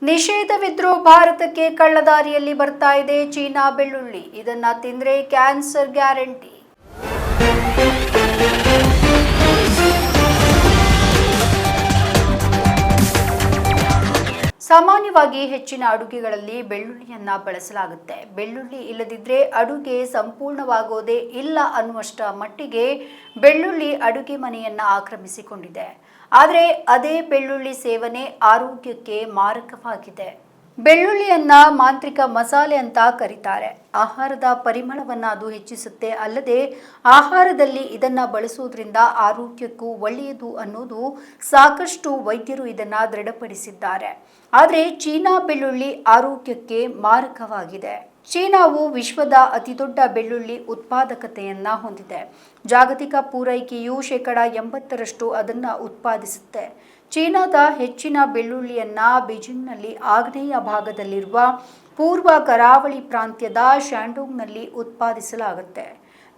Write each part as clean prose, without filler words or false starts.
ನಿಷೇಧವಿದ್ರೂ ಭಾರತಕ್ಕೆ ಕಳ್ಳದಾರಿಯಲ್ಲಿ ಬರ್ತಾ ಇದೆ ಚೀನಾ ಬೆಳ್ಳುಳ್ಳಿ. ಇದನ್ನ ತಿಂದ್ರೆ ಕ್ಯಾನ್ಸರ್ ಗ್ಯಾರಂಟಿ. ಸಾಮಾನ್ಯವಾಗಿ ಹೆಚ್ಚಿನ ಅಡುಗೆಗಳಲ್ಲಿ ಬೆಳ್ಳುಳ್ಳಿಯನ್ನ ಬಳಸಲಾಗುತ್ತೆ. ಬೆಳ್ಳುಳ್ಳಿ ಇಲ್ಲದಿದ್ರೆ ಅಡುಗೆ ಸಂಪೂರ್ಣವಾಗೋದೇ ಇಲ್ಲ ಅನ್ನುವಷ್ಟ ಮಟ್ಟಿಗೆ ಬೆಳ್ಳುಳ್ಳಿ ಅಡುಗೆ ಮನೆಯನ್ನ ಆಕ್ರಮಿಸಿಕೊಂಡಿದೆ. ಆದರೆ ಅದೇ ಬೆಳ್ಳುಳ್ಳಿ ಸೇವನೆ ಆರೋಗ್ಯಕ್ಕೆ ಮಾರಕವಾಗಿದೆ. ಬೆಳ್ಳುಳ್ಳಿಯನ್ನ ಮಾಂತ್ರಿಕ ಮಸಾಲೆ ಅಂತ ಕರೀತಾರೆ. ಆಹಾರದ ಪರಿಮಳವನ್ನ ಅದು ಹೆಚ್ಚಿಸುತ್ತೆ. ಅಲ್ಲದೆ ಆಹಾರದಲ್ಲಿ ಇದನ್ನ ಬಳಸುವುದರಿಂದ ಆರೋಗ್ಯಕ್ಕೂ ಒಳ್ಳೆಯದು ಅನ್ನೋದು ಸಾಕಷ್ಟು ವೈದ್ಯರು ಇದನ್ನ ದೃಢಪಡಿಸಿದ್ದಾರೆ. ಆದರೆ ಚೀನಾ ಬೆಳ್ಳುಳ್ಳಿ ಆರೋಗ್ಯಕ್ಕೆ ಮಾರಕವಾಗಿದೆ. ಚೀನಾವು ವಿಶ್ವದ ಅತಿದೊಡ್ಡ ಬೆಳ್ಳುಳ್ಳಿ ಉತ್ಪಾದಕತೆಯನ್ನ ಹೊಂದಿದೆ. ಜಾಗತಿಕ ಪೂರೈಕೆಯು 80% ಅದನ್ನು ಉತ್ಪಾದಿಸುತ್ತೆ. ಚೀನಾದ ಹೆಚ್ಚಿನ ಬೆಳ್ಳುಳ್ಳಿಯನ್ನ ಬೀಜಿಂಗ್ನಲ್ಲಿ ಆಗ್ನೇಯ ಭಾಗದಲ್ಲಿರುವ ಪೂರ್ವ ಕರಾವಳಿ ಪ್ರಾಂತ್ಯದ ಶಾಂಡೋಂಗ್ನಲ್ಲಿ ಉತ್ಪಾದಿಸಲಾಗುತ್ತೆ.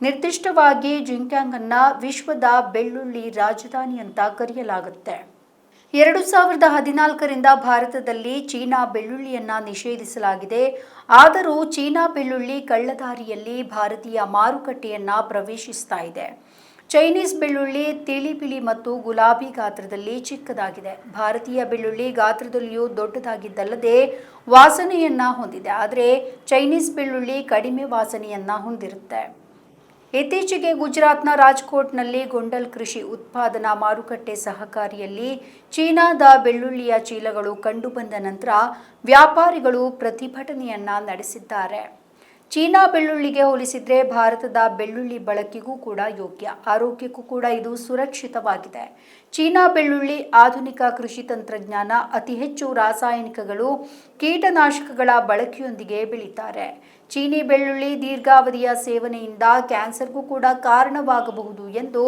ನಿರ್ದಿಷ್ಟವಾಗಿ ಜಿಂಗ್ಯಾಂಗ್ ಅನ್ನ ವಿಶ್ವದ ಬೆಳ್ಳುಳ್ಳಿ ರಾಜಧಾನಿ ಅಂತ ಕರೆಯಲಾಗುತ್ತೆ. 2014ರಿಂದ ಭಾರತದಲ್ಲಿ ಚೀನಾ ಬೆಳ್ಳುಳ್ಳಿಯನ್ನ ನಿಷೇಧಿಸಲಾಗಿದೆ. ಆದರೂ ಚೀನಾ ಬೆಳ್ಳುಳ್ಳಿ ಕಳ್ಳದಾರಿಯಲ್ಲಿ ಭಾರತೀಯ ಮಾರುಕಟ್ಟೆಯನ್ನ ಪ್ರವೇಶಿಸ್ತಾ ಇದೆ. ಚೈನೀಸ್ ಬೆಳ್ಳುಳ್ಳಿ ತಿಳಿ ಬಿಳಿ ಮತ್ತು ಗುಲಾಬಿ ಗಾತ್ರದಲ್ಲಿ ಚಿಕ್ಕದಾಗಿದೆ. ಭಾರತೀಯ ಬೆಳ್ಳುಳ್ಳಿ ಗಾತ್ರದಲ್ಲಿಯೂ ದೊಡ್ಡದಾಗಿದ್ದಲ್ಲದೆ ವಾಸನೆಯನ್ನ ಹೊಂದಿದೆ. ಆದರೆ ಚೈನೀಸ್ ಬೆಳ್ಳುಳ್ಳಿ ಕಡಿಮೆ ವಾಸನೆಯನ್ನ ಹೊಂದಿರುತ್ತೆ. ಇತ್ತೀಚೆಗೆ ಗುಜರಾತ್ನ ರಾಜ್ಕೋಟ್ನಲ್ಲಿ ಗೊಂಡಲ್ ಕೃಷಿ ಉತ್ಪಾದನಾ ಮಾರುಕಟ್ಟೆ ಸಹಕಾರಿಯಲ್ಲಿ ಚೀನಾದ ಬೆಳ್ಳುಳ್ಳಿಯ ಚೀಲಗಳು ಕಂಡುಬಂದ ನಂತರ ವ್ಯಾಪಾರಿಗಳು ಪ್ರತಿಭಟನೆಯನ್ನ ನಡೆಸಿದ್ದಾರೆ. ಚೀನಾ ಬೆಳ್ಳುಳ್ಳಿಗೆ ಹೋಲಿಸಿದ್ರೆ ಭಾರತದ ಬೆಳ್ಳುಳ್ಳಿ ಬಳಕೆಗೂ ಕೂಡ ಯೋಗ್ಯ, ಆರೋಗ್ಯಕ್ಕೂ ಕೂಡ ಇದು ಸುರಕ್ಷಿತವಾಗಿದೆ. ಚೀನಾ ಬೆಳ್ಳುಳ್ಳಿ ಆಧುನಿಕ ಕೃಷಿ ತಂತ್ರಜ್ಞಾನ, ಅತಿ ಹೆಚ್ಚು ರಾಸಾಯನಿಕಗಳು, ಕೀಟನಾಶಕಗಳ ಬಳಕೆಯೊಂದಿಗೆ ಬೆಳೀತಾರೆ. ಚೀನಿ ಬೆಳ್ಳುಳ್ಳಿ ದೀರ್ಘಾವಧಿಯ ಸೇವನೆಯಿಂದ ಕ್ಯಾನ್ಸರ್ಗೂ ಕೂಡ ಕಾರಣವಾಗಬಹುದು ಎಂದು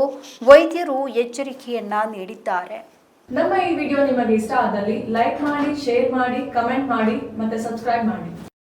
ವೈದ್ಯರು ಎಚ್ಚರಿಕೆಯನ್ನ ನೀಡಿದ್ದಾರೆ. ನಮ್ಮ ಈ ವಿಡಿಯೋ ನಿಮಗೆ ಇಷ್ಟ ಆದಲ್ಲಿ ಲೈಕ್ ಮಾಡಿ, ಶೇರ್ ಮಾಡಿ, ಕಮೆಂಟ್ ಮಾಡಿ ಮತ್ತೆ ಸಬ್ಸ್ಕ್ರೈಬ್ ಮಾಡಿ.